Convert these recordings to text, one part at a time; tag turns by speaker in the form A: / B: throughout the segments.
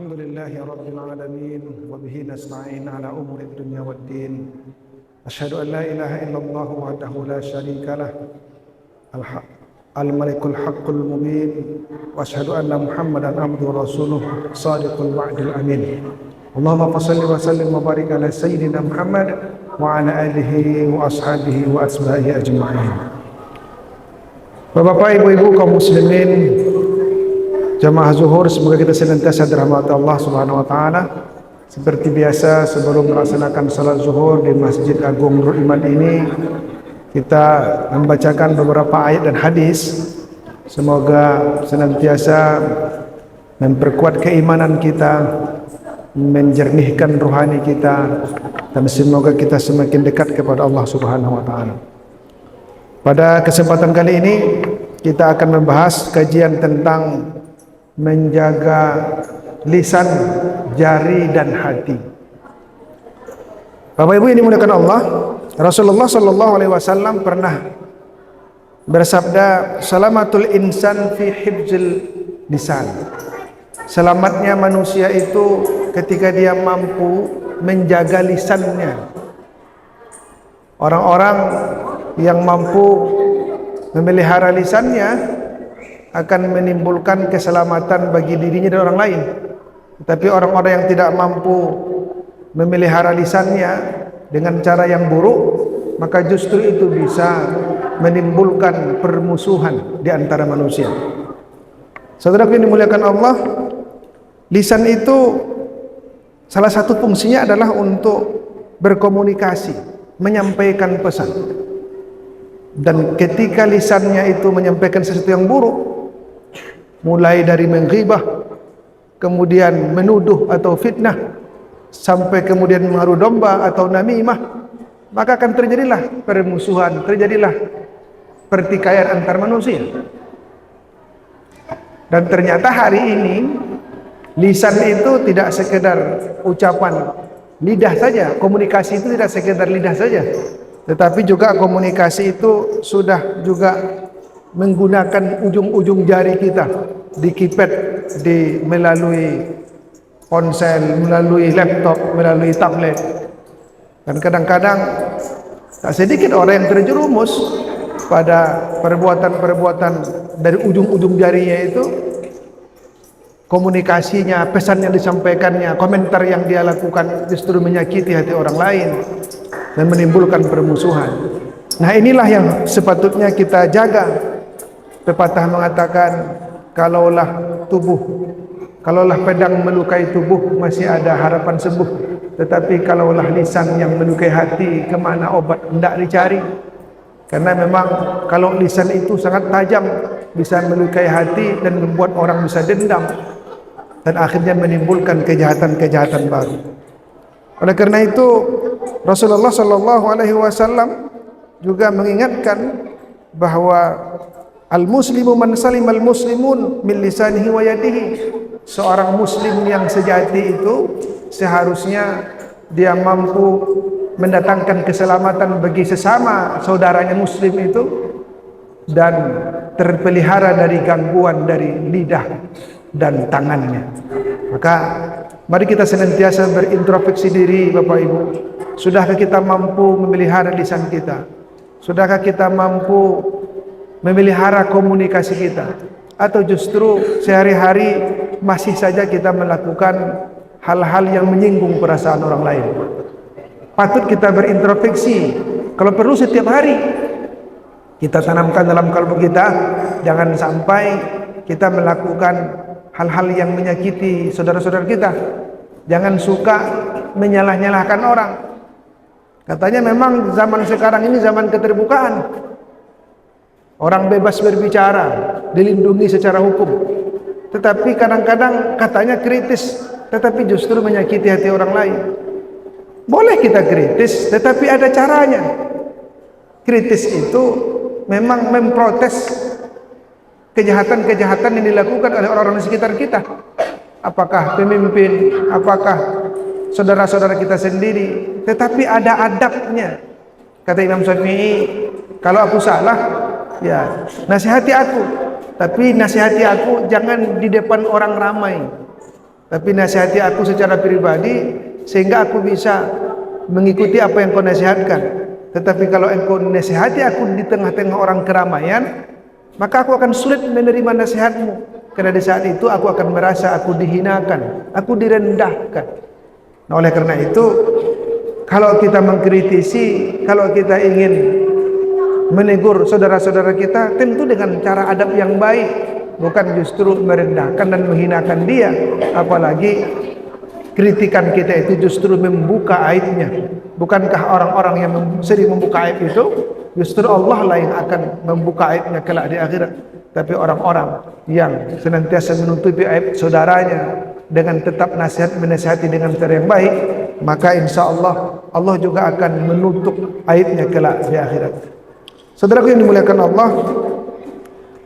A: Alhamdulillahi Rabbil Alamin wa bihi nasta'in ala umuri dunya waddin. Asyhadu an la ilaha illallah wahdahu la syarika lah al-malikul haqqul mubin wa asyhadu anna Muhammadan abduhu wa rasuluh shadiqul wa'dil amin. Allahumma shalli wa sallim wa barik ala sayyidina Muhammad wa ala alihi wa ashabihi wa ashabihi ajma'in. Bapak-bapak, ibu-ibu kaum muslimin, jamaah zuhur, semoga kita senantiasa dirahmati Allah Subhanahu wa taala. Seperti biasa, sebelum melaksanakan salat zuhur di Masjid Agung Nurul Iman ini, kita membacakan beberapa ayat dan hadis. Semoga senantiasa memperkuat keimanan kita, menjernihkan rohani kita, dan semoga kita semakin dekat kepada Allah Subhanahu wa taala. Pada kesempatan kali ini kita akan membahas kajian tentang menjaga lisan, jari dan hati. Bapak Ibu yang dimuliakan Allah, Rasulullah sallallahu alaihi wasallam pernah bersabda, "Salamatul insan fi hifzil lisan." Selamatnya manusia itu ketika dia mampu menjaga lisannya. Orang-orang yang mampu memelihara lisannya akan menimbulkan keselamatan bagi dirinya dan orang lain. Tetapi orang-orang yang tidak mampu memelihara lisannya dengan cara yang buruk, maka justru itu bisa menimbulkan permusuhan di antara manusia. Saudaraku yang dimuliakan Allah, lisan itu salah satu fungsinya adalah untuk berkomunikasi, menyampaikan pesan. Dan ketika lisannya itu menyampaikan sesuatu yang buruk, mulai dari menghibah, kemudian menuduh atau fitnah, sampai kemudian mengadu domba atau namimah, maka akan terjadilah permusuhan, terjadilah pertikaian antar manusia. Dan ternyata hari ini lisan itu tidak sekedar ucapan lidah saja, komunikasi itu tidak sekedar lidah saja, tetapi juga komunikasi itu sudah juga menggunakan ujung-ujung jari kita, dikipet melalui ponsel, melalui laptop, melalui tablet. Dan kadang-kadang tak sedikit orang yang terjerumus pada perbuatan-perbuatan dari ujung-ujung jarinya itu. Komunikasinya, pesan yang disampaikannya, komentar yang dia lakukan justru menyakiti hati orang lain dan menimbulkan permusuhan. Nah, inilah yang sepatutnya kita jaga. Pepatah mengatakan, kalaulah pedang melukai tubuh masih ada harapan sembuh, tetapi kalaulah lisan yang melukai hati, kemana obat hendak dicari? Karena memang kalau lisan itu sangat tajam, bisa melukai hati dan membuat orang bisa dendam, dan akhirnya menimbulkan kejahatan-kejahatan baru. Oleh karena itu Rasulullah sallallahu alaihi wasallam juga mengingatkan bahwa al-muslimu man salimal muslimun min lisanihi wa yadihi. Seorang muslim yang sejati itu seharusnya dia mampu mendatangkan keselamatan bagi sesama saudaranya muslim itu dan terpelihara dari gangguan dari lidah dan tangannya. Maka mari kita senantiasa berintrospeksi diri, Bapak Ibu. Sudahkah kita mampu memelihara lisan kita? Sudahkah kita mampu memelihara komunikasi kita? Atau justru sehari-hari masih saja kita melakukan hal-hal yang menyinggung perasaan orang lain? Patut kita berintrospeksi. Kalau perlu setiap hari kita tanamkan dalam kalbu kita, jangan sampai kita melakukan hal-hal yang menyakiti saudara-saudara kita. Jangan suka menyalah-nyalahkan orang. Katanya memang zaman sekarang ini zaman keterbukaan. Orang bebas berbicara, dilindungi secara hukum. Tetapi kadang-kadang katanya kritis, tetapi justru menyakiti hati orang lain. Boleh kita kritis, tetapi ada caranya. Kritis itu memang memprotes kejahatan-kejahatan yang dilakukan oleh orang-orang di sekitar kita. Apakah pemimpin, apakah saudara-saudara kita sendiri, tetapi ada adabnya. Kata Imam Syafi'i, kalau aku salah, ya nasihati aku, tapi nasihati aku jangan di depan orang ramai. tapi nasihati aku secara pribadi sehingga aku bisa mengikuti apa yang kau nasihatkan. Tetapi kalau engkau nasihati aku di tengah-tengah orang keramaian, maka aku akan sulit menerima nasihatmu, karena di saat itu aku akan merasa aku dihinakan, aku direndahkan. Nah, oleh karena itu, kalau kita mengkritisi, kalau kita ingin menegur saudara-saudara kita, tentu dengan cara adab yang baik, bukan justru merendahkan dan menghinakan dia. Apalagi kritikan kita itu justru membuka aibnya. Bukankah orang-orang yang sering membuka aib itu justru Allah lah yang akan membuka aibnya kelak di akhirat? Tapi orang-orang yang senantiasa menutupi aib saudaranya dengan tetap menasihati dengan cara yang baik, maka insya Allah Allah juga akan menutup aibnya kelak di akhirat. Saudaraku yang dimuliakan Allah,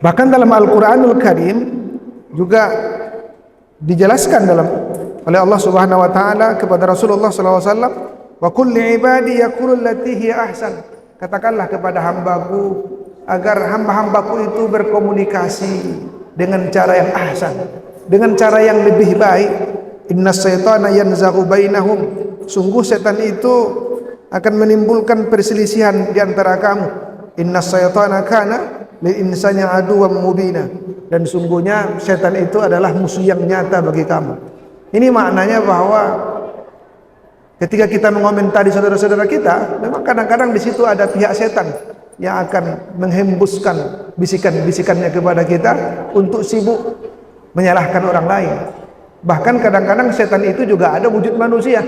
A: bahkan dalam Al-Quranul Karim juga dijelaskan oleh Allah Subhanahu wa taala kepada Rasulullah sallallahu alaihi wasallam, wa kulli ibadi yaqulu allati hiya ahsan. Katakanlah kepada hambaku agar hamba-hambaku itu berkomunikasi dengan cara yang ahsan, dengan cara yang lebih baik. Innas syaitana yanzaghu bainahum. Sungguh setan itu akan menimbulkan perselisihan di antara kamu. Innas syaitana kana lil insani aduwwan mubina. Dan sungguhnya setan itu adalah musuh yang nyata bagi kamu. Ini maknanya bahwa ketika kita mengomentari saudara-saudara kita, memang kadang-kadang di situ ada pihak setan yang akan menghembuskan bisikan-bisikannya kepada kita untuk sibuk menyalahkan orang lain. Bahkan kadang-kadang setan itu juga ada wujud manusia.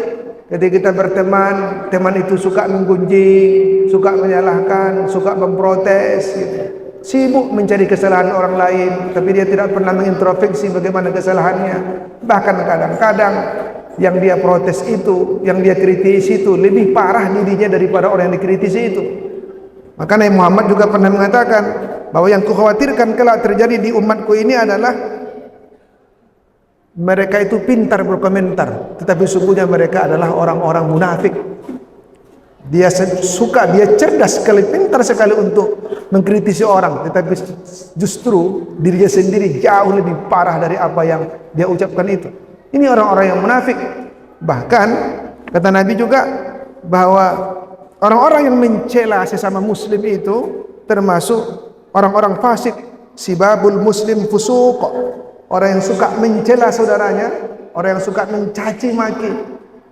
A: Ketika kita berteman, teman itu suka menggunjing, suka menyalahkan, suka memprotes, gitu. Sibuk mencari kesalahan orang lain, tapi dia tidak pernah mengintrospeksi bagaimana kesalahannya. Bahkan kadang-kadang yang dia protes itu, yang dia kritisi itu lebih parah dirinya daripada orang yang dikritisi itu. Maka Nabi Muhammad juga pernah mengatakan bahwa yang kukhawatirkan kelak terjadi di umatku ini adalah mereka itu pintar berkomentar, tetapi sungguhnya mereka adalah orang-orang munafik. Dia cerdas sekali, pintar sekali untuk mengkritisi orang, tetapi justru dirinya sendiri jauh lebih parah dari apa yang dia ucapkan itu. Ini orang-orang yang munafik. Bahkan kata Nabi juga bahwa orang-orang yang mencela sesama muslim itu termasuk orang-orang fasik. Sibabul muslim fusuq. Orang yang suka mencela saudaranya, orang yang suka mencaci maki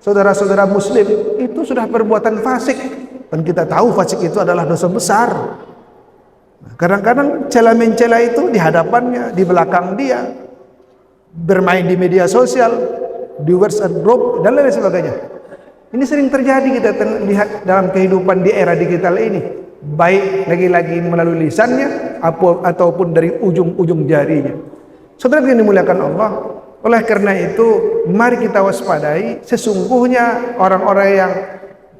A: saudara-saudara muslim, itu sudah perbuatan fasik. Dan kita tahu fasik itu adalah dosa besar. Kadang-kadang mencela itu di hadapannya, di belakang dia, bermain di media sosial, di WhatsApp group dan lain sebagainya. Ini sering terjadi, kita lihat dalam kehidupan di era digital ini, baik lagi-lagi melalui lisannya ataupun dari ujung-ujung jarinya. Saudara yang dimuliakan Allah, oleh karena itu mari kita waspadai. Sesungguhnya orang-orang yang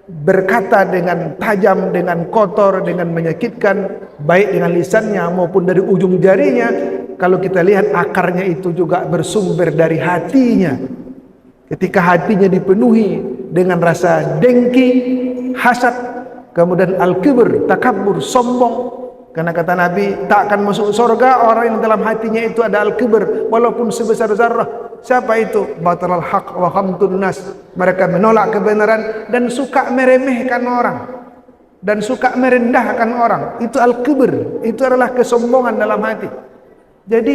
A: berkata dengan tajam, dengan kotor, dengan menyakitkan, baik dengan lisannya maupun dari ujung jarinya, kalau kita lihat akarnya itu juga bersumber dari hatinya. Ketika hatinya dipenuhi dengan rasa dengki, hasad, kemudian al-kibr, takabur, sombong. Karena kata Nabi, tak akan masuk surga orang yang dalam hatinya itu ada al-kibr, walaupun sebesar zarrah. Siapa itu? Batalal haq wa khamtun nas. Mereka menolak kebenaran dan suka meremehkan orang dan suka merendahkan orang. Itu al-kibr, itu adalah kesombongan dalam hati. Jadi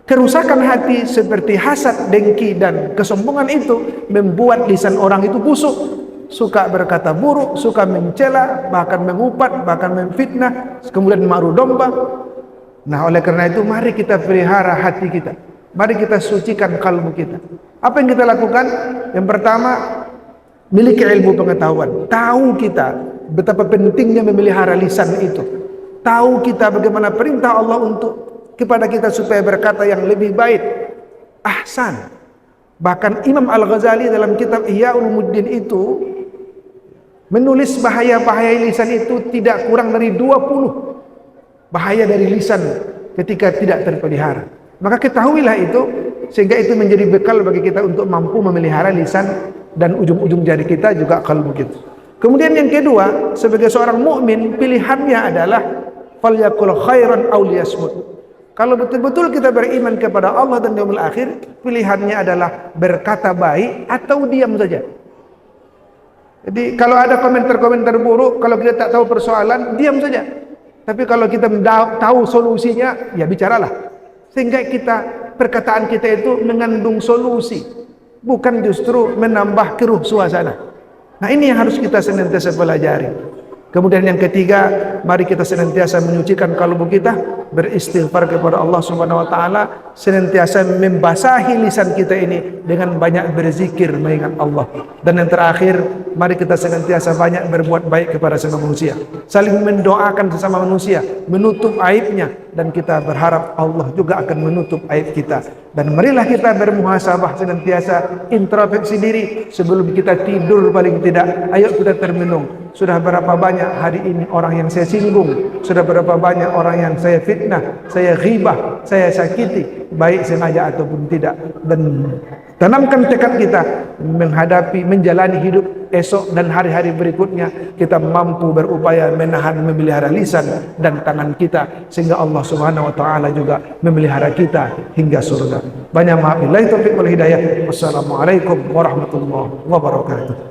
A: kerusakan hati seperti hasad, dengki dan kesombongan itu membuat lisan orang itu busuk. Suka berkata buruk, suka mencela, bahkan mengupat, bahkan memfitnah, kemudian ma'ru domba. Nah, oleh karena itu mari kita pelihara hati kita. Mari kita sucikan kalbu kita. Apa yang kita lakukan? Yang pertama, miliki ilmu pengetahuan. Tahu kita betapa pentingnya memelihara lisan itu. Tahu kita bagaimana perintah Allah untuk kepada kita supaya berkata yang lebih baik, ahsan. Bahkan Imam Al-Ghazali dalam kitab Ihya Ulumuddin itu menulis bahaya-bahaya lisan itu tidak kurang dari 20 bahaya dari lisan ketika tidak terpelihara. Maka ketahuilah itu, sehingga itu menjadi bekal bagi kita untuk mampu memelihara lisan dan ujung-ujung jari kita juga kalbu kita. Kemudian yang kedua, sebagai seorang mukmin pilihannya adalah falyaqul khairan aw liyasmut. Kalau betul-betul kita beriman kepada Allah dan yaumil akhir, pilihannya adalah berkata baik atau diam saja. Jadi kalau ada komentar-komentar buruk, kalau kita tak tahu persoalan, diam saja. Tapi kalau kita tahu solusinya, ya bicaralah. Sehingga perkataan kita itu mengandung solusi, bukan justru menambah keruh suasana. Nah, ini yang harus kita senantiasa pelajari. Kemudian yang ketiga, mari kita senantiasa menyucikan kalbu kita, beristighfar kepada Allah Subhanahu wa taala, senantiasa membasahi lisan kita ini dengan banyak berzikir mengingat Allah. Dan yang terakhir, mari kita senantiasa banyak berbuat baik kepada sesama manusia, saling mendoakan sesama manusia, menutup aibnya, dan kita berharap Allah juga akan menutup aib kita. Dan marilah kita bermuhasabah senantiasa, introspeksi diri sebelum kita tidur paling tidak. Ayo kita termenung, sudah berapa banyak hari ini orang yang saya singgung, sudah berapa banyak orang yang saya fitnah, saya ghibah, saya sakiti, baik sengaja ataupun tidak. Dan tanamkan tekad kita menghadapi, menjalani hidup esok dan hari-hari berikutnya, kita mampu berupaya menahan, memelihara lisan dan tangan kita, sehingga Allah Subhanahu wa taala juga memelihara kita hingga surga. Banyak maaf, billahi taufiq wal hidayah. Wassalamualaikum warahmatullahi wabarakatuh.